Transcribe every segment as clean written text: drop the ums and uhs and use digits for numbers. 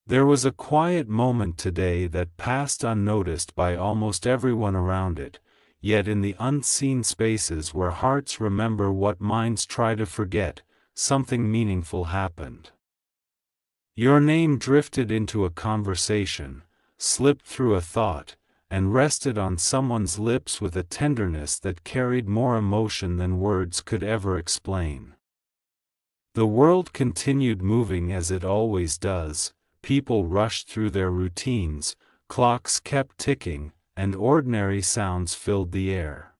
There was a quiet moment today that passed unnoticed by almost everyone around it, yet in the unseen spaces where hearts remember what minds try to forget, something meaningful happened. Your name drifted into a conversation, slipped through a thought, and rested on someone's lips with a tenderness that carried more emotion than words could ever explain. The world continued moving as it always does. People rushed through their routines, clocks kept ticking, and ordinary sounds filled the air.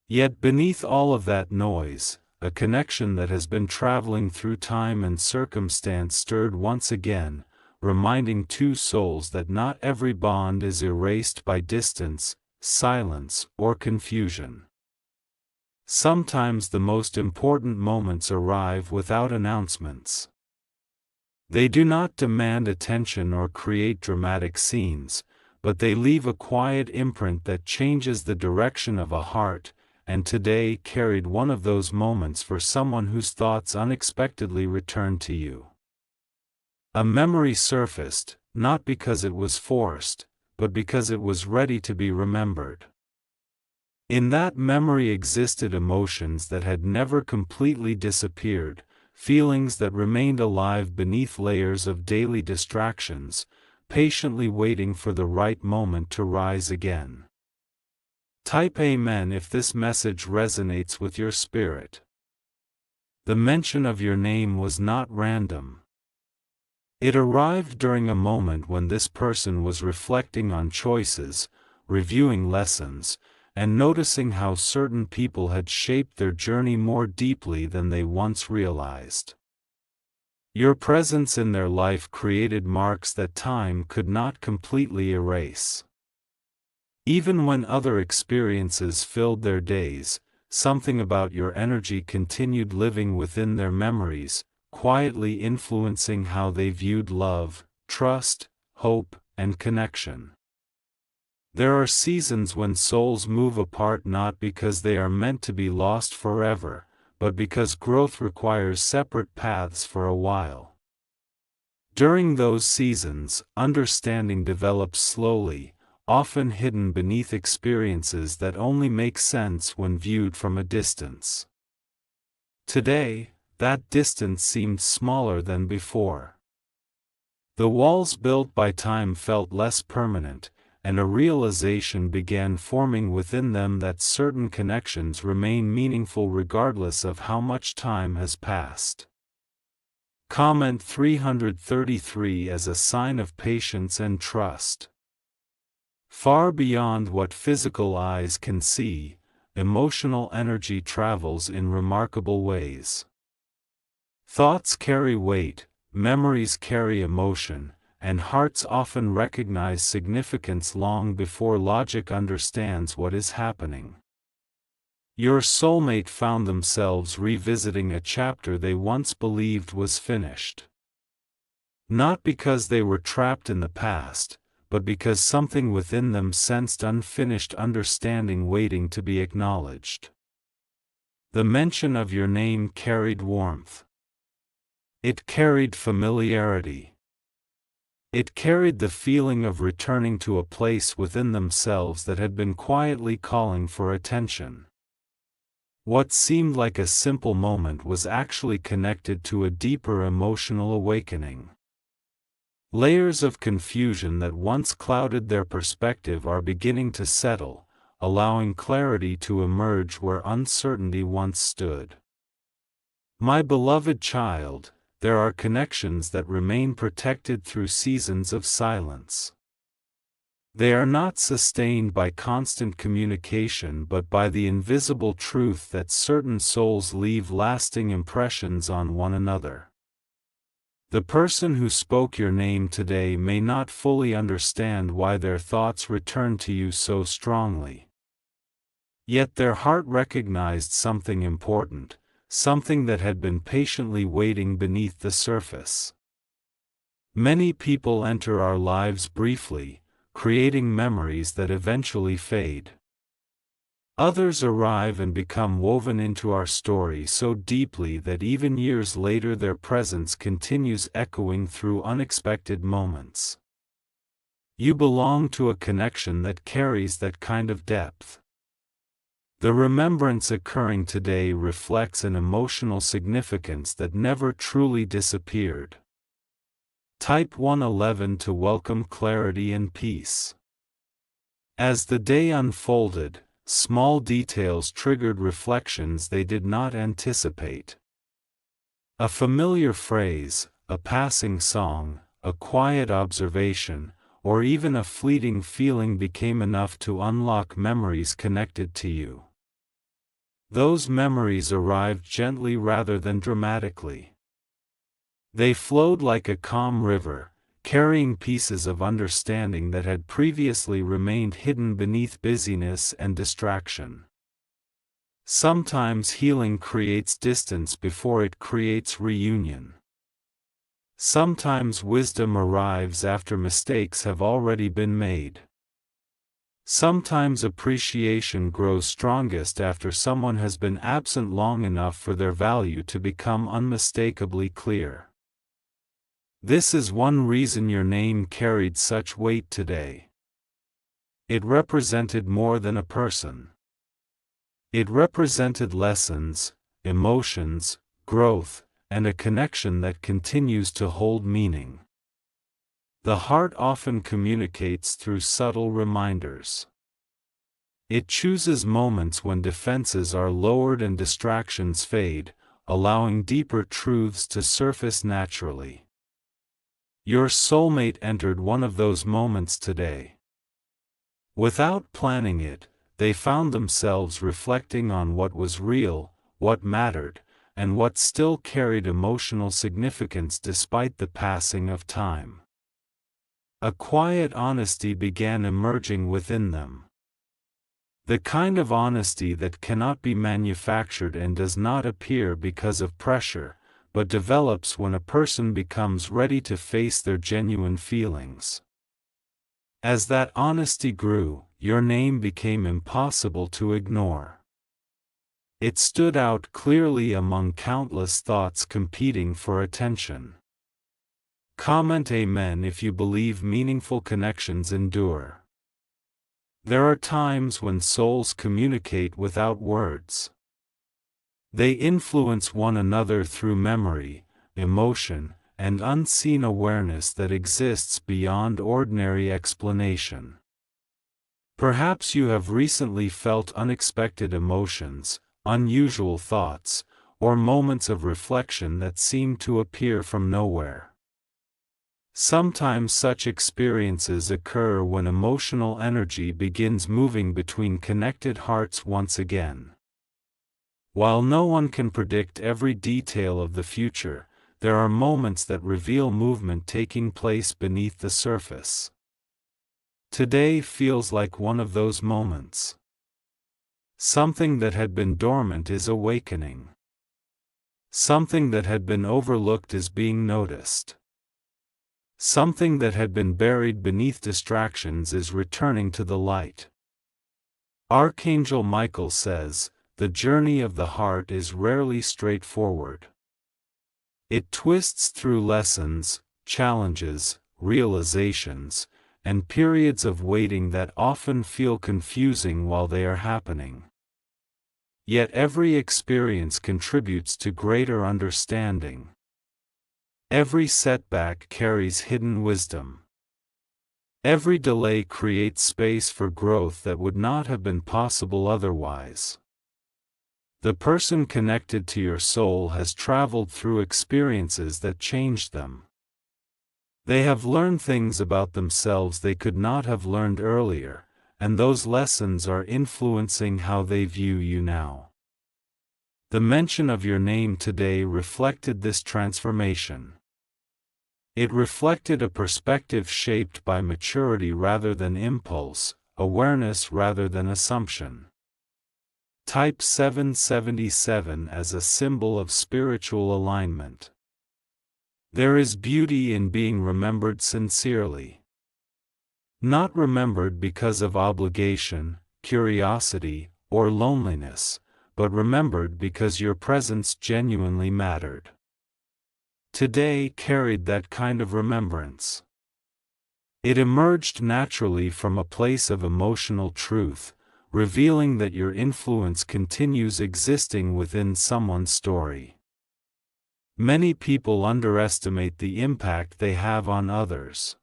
Yet beneath all of that noise, a connection that has been traveling through time and circumstance stirred once again, reminding two souls that not every bond is erased by distance, silence, or confusion. Sometimes the most important moments arrive without announcements. They do not demand attention or create dramatic scenes, but they leave a quiet imprint that changes the direction of a heart, and today carried one of those moments for someone whose thoughts unexpectedly returned to you. A memory surfaced, not because it was forced, but because it was ready to be remembered. In that memory existed emotions that had never completely disappeared, feelings that remained alive beneath layers of daily distractions, patiently waiting for the right moment to rise again. Type Amen if this message resonates with your spirit. The mention of your name was not random. It arrived during a moment when this person was reflecting on choices, reviewing lessons, and noticing how certain people had shaped their journey more deeply than they once realized. Your presence in their life created marks that time could not completely erase. Even when other experiences filled their days, something about your energy continued living within their memories, quietly influencing how they viewed love, trust, hope, and connection. There are seasons when souls move apart not because they are meant to be lost forever, but because growth requires separate paths for a while. During those seasons, understanding develops slowly, often hidden beneath experiences that only make sense when viewed from a distance. Today, that distance seemed smaller than before. The walls built by time felt less permanent, and a realization began forming within them that certain connections remain meaningful regardless of how much time has passed. Comment 333 as a sign of patience and trust. Far beyond what physical eyes can see, emotional energy travels in remarkable ways. Thoughts carry weight, memories carry emotion, and hearts often recognize significance long before logic understands what is happening. Your soulmate found themselves revisiting a chapter they once believed was finished. Not because they were trapped in the past, but because something within them sensed unfinished understanding waiting to be acknowledged. The mention of your name carried warmth. It carried familiarity. It carried the feeling of returning to a place within themselves that had been quietly calling for attention. What seemed like a simple moment was actually connected to a deeper emotional awakening. Layers of confusion that once clouded their perspective are beginning to settle, allowing clarity to emerge where uncertainty once stood. My beloved child, there are connections that remain protected through seasons of silence. They are not sustained by constant communication but by the invisible truth that certain souls leave lasting impressions on one another. The person who spoke your name today may not fully understand why their thoughts return to you so strongly. Yet their heart recognized something important, something that had been patiently waiting beneath the surface. Many people enter our lives briefly, creating memories that eventually fade. Others arrive and become woven into our story so deeply that even years later their presence continues echoing through unexpected moments. You belong to a connection that carries that kind of depth. The remembrance occurring today reflects an emotional significance that never truly disappeared. Type 111 to welcome clarity and peace. As the day unfolded, small details triggered reflections they did not anticipate. A familiar phrase, a passing song, a quiet observation, or even a fleeting feeling became enough to unlock memories connected to you. Those memories arrived gently rather than dramatically. They flowed like a calm river, carrying pieces of understanding that had previously remained hidden beneath busyness and distraction. Sometimes healing creates distance before it creates reunion. Sometimes wisdom arrives after mistakes have already been made. Sometimes appreciation grows strongest after someone has been absent long enough for their value to become unmistakably clear. This is one reason your name carried such weight today. It represented more than a person. It represented lessons, emotions, growth, and a connection that continues to hold meaning. The heart often communicates through subtle reminders. It chooses moments when defenses are lowered and distractions fade, allowing deeper truths to surface naturally. Your soulmate entered one of those moments today. Without planning it, they found themselves reflecting on what was real, what mattered, and what still carried emotional significance despite the passing of time. A quiet honesty began emerging within them. The kind of honesty that cannot be manufactured and does not appear because of pressure, but develops when a person becomes ready to face their genuine feelings. As that honesty grew, your name became impossible to ignore. It stood out clearly among countless thoughts competing for attention. Comment Amen if you believe meaningful connections endure. There are times when souls communicate without words. They influence one another through memory, emotion, and unseen awareness that exists beyond ordinary explanation. Perhaps you have recently felt unexpected emotions, unusual thoughts, or moments of reflection that seem to appear from nowhere. Sometimes such experiences occur when emotional energy begins moving between connected hearts once again. While no one can predict every detail of the future, there are moments that reveal movement taking place beneath the surface. Today feels like one of those moments. Something that had been dormant is awakening. Something that had been overlooked is being noticed. Something that had been buried beneath distractions is returning to the light. Archangel Michael says, "The journey of the heart is rarely straightforward. It twists through lessons, challenges, realizations, and periods of waiting that often feel confusing while they are happening. Yet every experience contributes to greater understanding. Every setback carries hidden wisdom. Every delay creates space for growth that would not have been possible otherwise." The person connected to your soul has traveled through experiences that changed them. They have learned things about themselves they could not have learned earlier, and those lessons are influencing how they view you now. The mention of your name today reflected this transformation. It reflected a perspective shaped by maturity rather than impulse, awareness rather than assumption. Type 777 as a symbol of spiritual alignment. There is beauty in being remembered sincerely. Not remembered because of obligation, curiosity, or loneliness, but remembered because your presence genuinely mattered. Today carried that kind of remembrance. It emerged naturally from a place of emotional truth, revealing that your influence continues existing within someone's story. Many people underestimate the impact they have on others.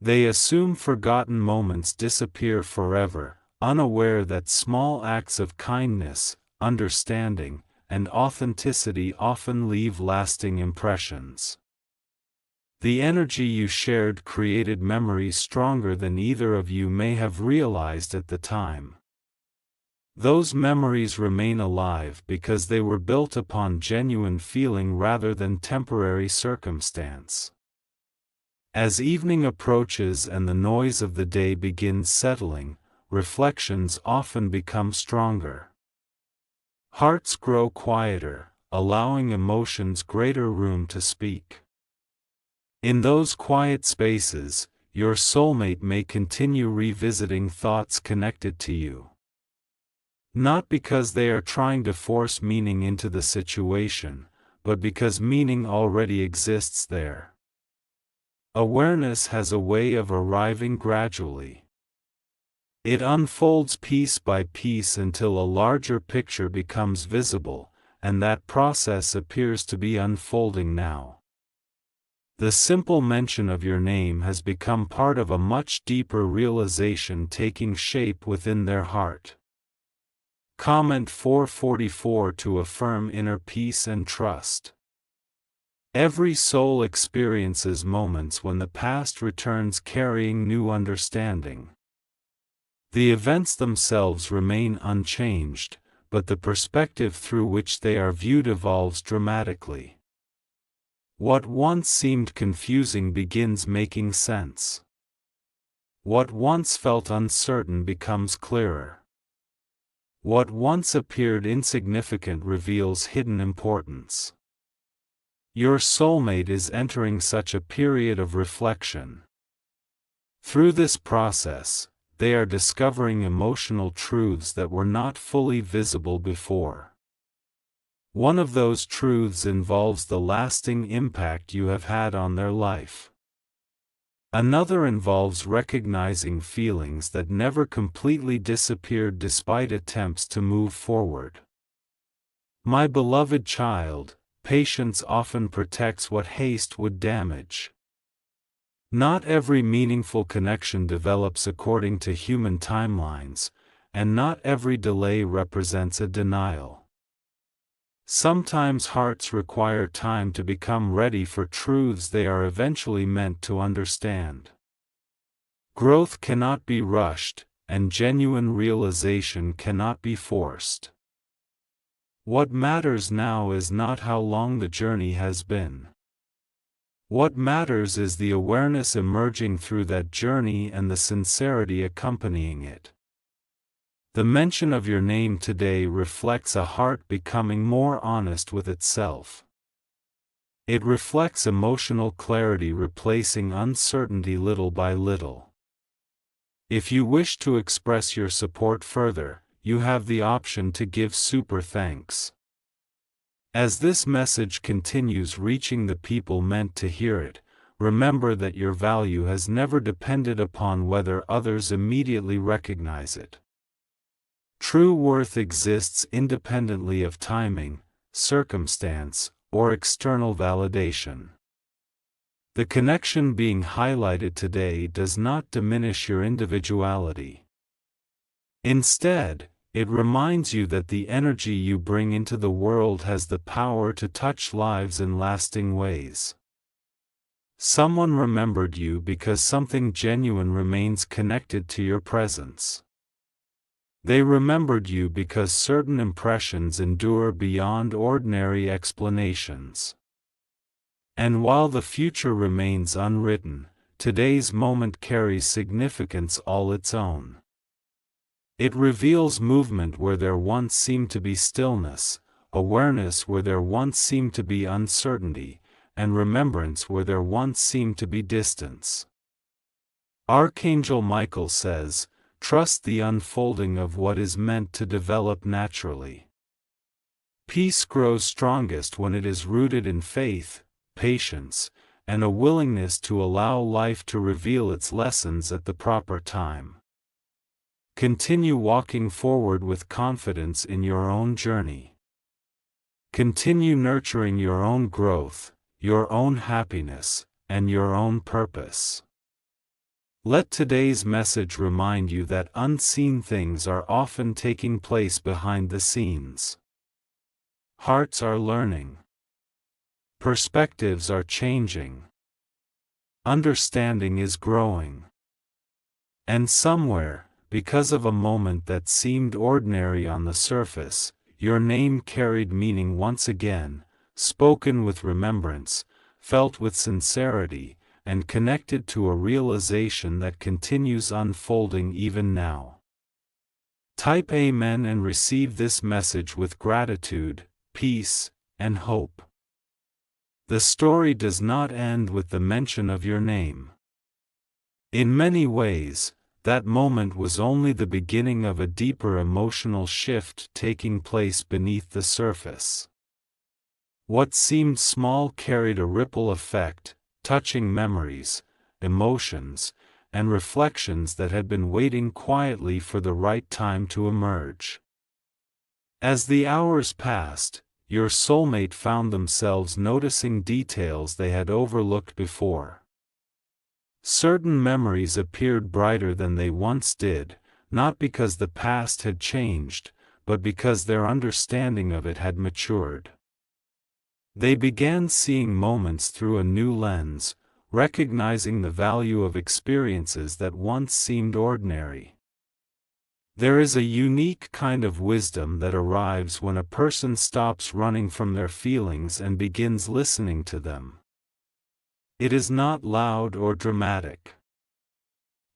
They assume forgotten moments disappear forever, unaware that small acts of kindness, understanding, and authenticity often leave lasting impressions. The energy you shared created memories stronger than either of you may have realized at the time. Those memories remain alive because they were built upon genuine feeling rather than temporary circumstance. As evening approaches and the noise of the day begins settling, reflections often become stronger. Hearts grow quieter, allowing emotions greater room to speak. In those quiet spaces, your soulmate may continue revisiting thoughts connected to you. Not because they are trying to force meaning into the situation, but because meaning already exists there. Awareness has a way of arriving gradually. It unfolds piece by piece until a larger picture becomes visible, and that process appears to be unfolding now. The simple mention of your name has become part of a much deeper realization taking shape within their heart. Comment 444 to affirm inner peace and trust. Every soul experiences moments when the past returns carrying new understanding. The events themselves remain unchanged, but the perspective through which they are viewed evolves dramatically. What once seemed confusing begins making sense. What once felt uncertain becomes clearer. What once appeared insignificant reveals hidden importance. Your soulmate is entering such a period of reflection. Through this process, they are discovering emotional truths that were not fully visible before. One of those truths involves the lasting impact you have had on their life. Another involves recognizing feelings that never completely disappeared despite attempts to move forward. My beloved child, patience often protects what haste would damage. Not every meaningful connection develops according to human timelines, and not every delay represents a denial. Sometimes hearts require time to become ready for truths they are eventually meant to understand. Growth cannot be rushed, and genuine realization cannot be forced. What matters now is not how long the journey has been. What matters is the awareness emerging through that journey and the sincerity accompanying it. The mention of your name today reflects a heart becoming more honest with itself. It reflects emotional clarity replacing uncertainty little by little. If you wish to express your support further, you have the option to give super thanks. As this message continues reaching the people meant to hear it, remember that your value has never depended upon whether others immediately recognize it. True worth exists independently of timing, circumstance, or external validation. The connection being highlighted today does not diminish your individuality. Instead, it reminds you that the energy you bring into the world has the power to touch lives in lasting ways. Someone remembered you because something genuine remains connected to your presence. They remembered you because certain impressions endure beyond ordinary explanations. And while the future remains unwritten, today's moment carries significance all its own. It reveals movement where there once seemed to be stillness, awareness where there once seemed to be uncertainty, and remembrance where there once seemed to be distance. Archangel Michael says, trust the unfolding of what is meant to develop naturally. Peace grows strongest when it is rooted in faith, patience, and a willingness to allow life to reveal its lessons at the proper time. Continue walking forward with confidence in your own journey. Continue nurturing your own growth, your own happiness, and your own purpose. Let today's message remind you that unseen things are often taking place behind the scenes. Hearts are learning. Perspectives are changing. Understanding is growing. And somewhere, because of a moment that seemed ordinary on the surface, your name carried meaning once again, spoken with remembrance, felt with sincerity, and connected to a realization that continues unfolding even now. Type Amen and receive this message with gratitude, peace, and hope. The story does not end with the mention of your name. In many ways, that moment was only the beginning of a deeper emotional shift taking place beneath the surface. What seemed small carried a ripple effect, touching memories, emotions, and reflections that had been waiting quietly for the right time to emerge. As the hours passed, your soulmate found themselves noticing details they had overlooked before. Certain memories appeared brighter than they once did, not because the past had changed, but because their understanding of it had matured. They began seeing moments through a new lens, recognizing the value of experiences that once seemed ordinary. There is a unique kind of wisdom that arrives when a person stops running from their feelings and begins listening to them. It is not loud or dramatic.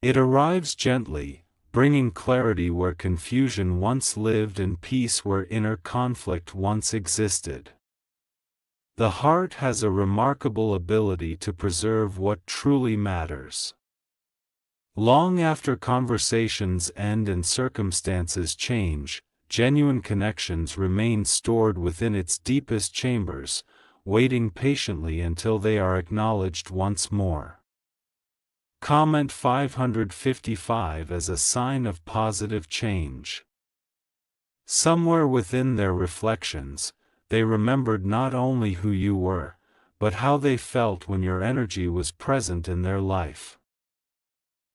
It arrives gently, bringing clarity where confusion once lived and peace where inner conflict once existed. The heart has a remarkable ability to preserve what truly matters. Long after conversations end and circumstances change, genuine connections remain stored within its deepest chambers, waiting patiently until they are acknowledged once more. Comment 555 as a sign of positive change. Somewhere within their reflections, they remembered not only who you were, but how they felt when your energy was present in their life.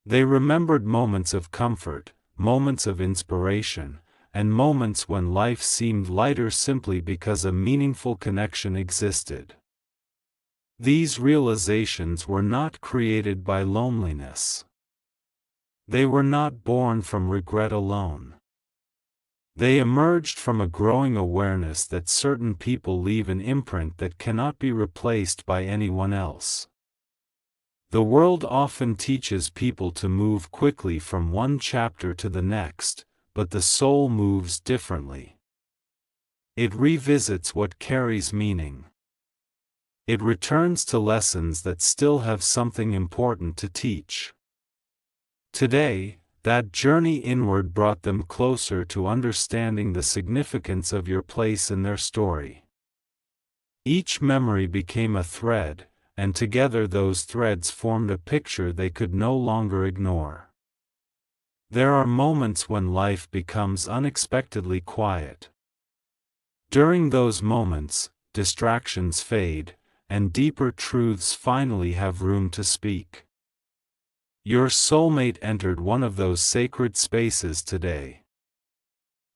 They remembered moments of comfort, moments of inspiration, and moments when life seemed lighter simply because a meaningful connection existed. These realizations were not created by loneliness. They were not born from regret alone. They emerged from a growing awareness that certain people leave an imprint that cannot be replaced by anyone else. The world often teaches people to move quickly from one chapter to the next, but the soul moves differently. It revisits what carries meaning. It returns to lessons that still have something important to teach. Today, that journey inward brought them closer to understanding the significance of your place in their story. Each memory became a thread, and together those threads formed a picture they could no longer ignore. There are moments when life becomes unexpectedly quiet. During those moments, distractions fade, and deeper truths finally have room to speak. Your soulmate entered one of those sacred spaces today.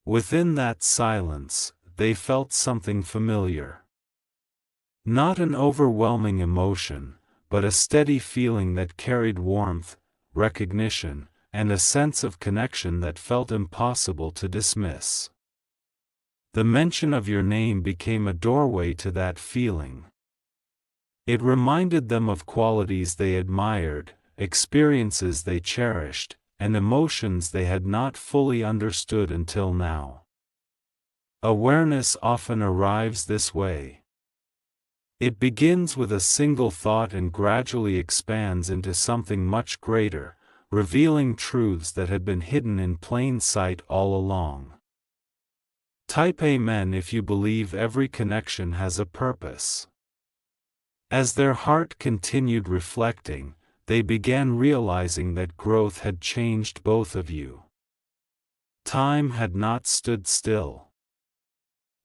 Within that silence, they felt something familiar. Not an overwhelming emotion, but a steady feeling that carried warmth, recognition, and a sense of connection that felt impossible to dismiss. The mention of your name became a doorway to that feeling. It reminded them of qualities they admired, experiences they cherished, and emotions they had not fully understood until now. Awareness often arrives this way. It begins with a single thought and gradually expands into something much greater, revealing truths that had been hidden in plain sight all along. Type Amen if you believe every connection has a purpose. As their heart continued reflecting, they began realizing that growth had changed both of you. Time had not stood still.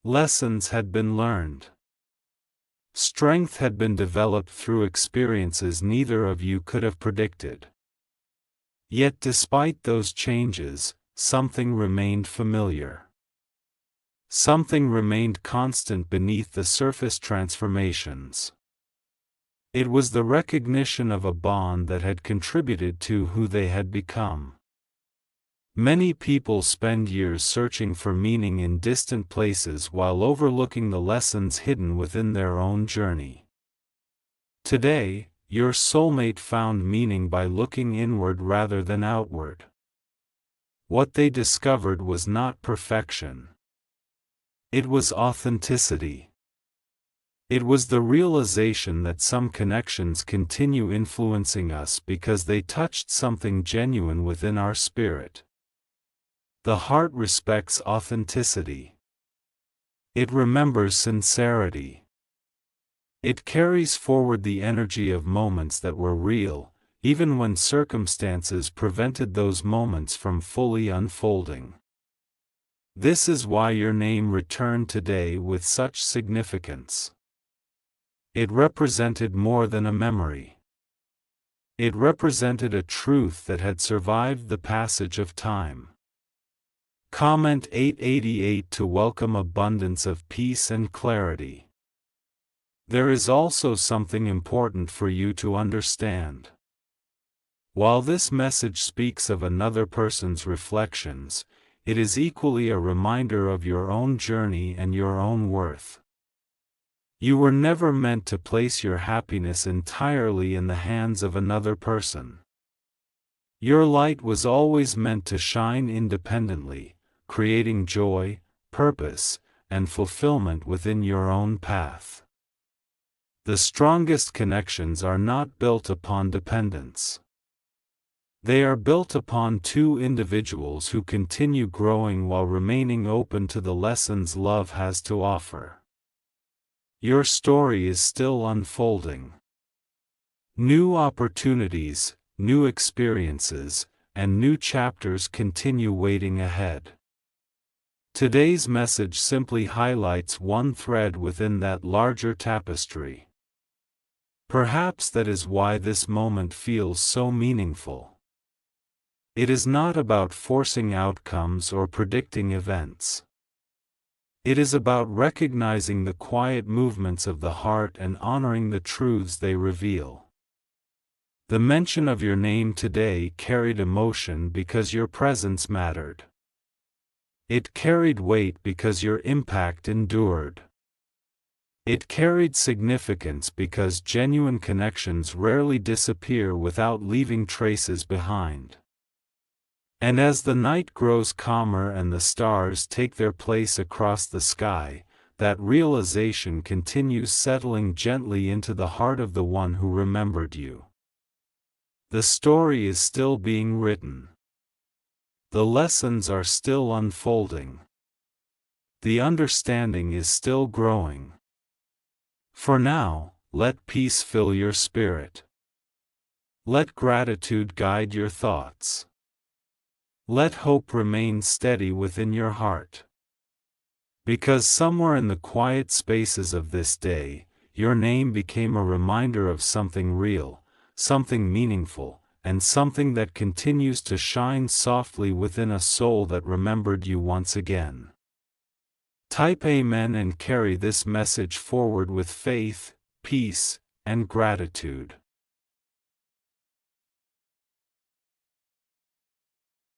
Lessons had been learned. Strength had been developed through experiences neither of you could have predicted. Yet despite those changes, something remained familiar. Something remained constant beneath the surface transformations. It was the recognition of a bond that had contributed to who they had become. Many people spend years searching for meaning in distant places while overlooking the lessons hidden within their own journey. Today, your soulmate found meaning by looking inward rather than outward. What they discovered was not perfection. It was authenticity. It was the realization that some connections continue influencing us because they touched something genuine within our spirit. The heart respects authenticity. It remembers sincerity. It carries forward the energy of moments that were real, even when circumstances prevented those moments from fully unfolding. This is why your name returned today with such significance. It represented more than a memory. It represented a truth that had survived the passage of time. Comment 888 to welcome abundance of peace and clarity. There is also something important for you to understand. While this message speaks of another person's reflections, it is equally a reminder of your own journey and your own worth. You were never meant to place your happiness entirely in the hands of another person. Your light was always meant to shine independently, creating joy, purpose, and fulfillment within your own path. The strongest connections are not built upon dependence. They are built upon two individuals who continue growing while remaining open to the lessons love has to offer. Your story is still unfolding. New opportunities, new experiences, and new chapters continue waiting ahead. Today's message simply highlights one thread within that larger tapestry. Perhaps that is why this moment feels so meaningful. It is not about forcing outcomes or predicting events. It is about recognizing the quiet movements of the heart and honoring the truths they reveal. The mention of your name today carried emotion because your presence mattered. It carried weight because your impact endured. It carried significance because genuine connections rarely disappear without leaving traces behind. And as the night grows calmer and the stars take their place across the sky, that realization continues settling gently into the heart of the one who remembered you. The story is still being written. The lessons are still unfolding. The understanding is still growing. For now, let peace fill your spirit. Let gratitude guide your thoughts. Let hope remain steady within your heart. Because somewhere in the quiet spaces of this day, your name became a reminder of something real, something meaningful, and something that continues to shine softly within a soul that remembered you once again. Type Amen and carry this message forward with faith, peace, and gratitude.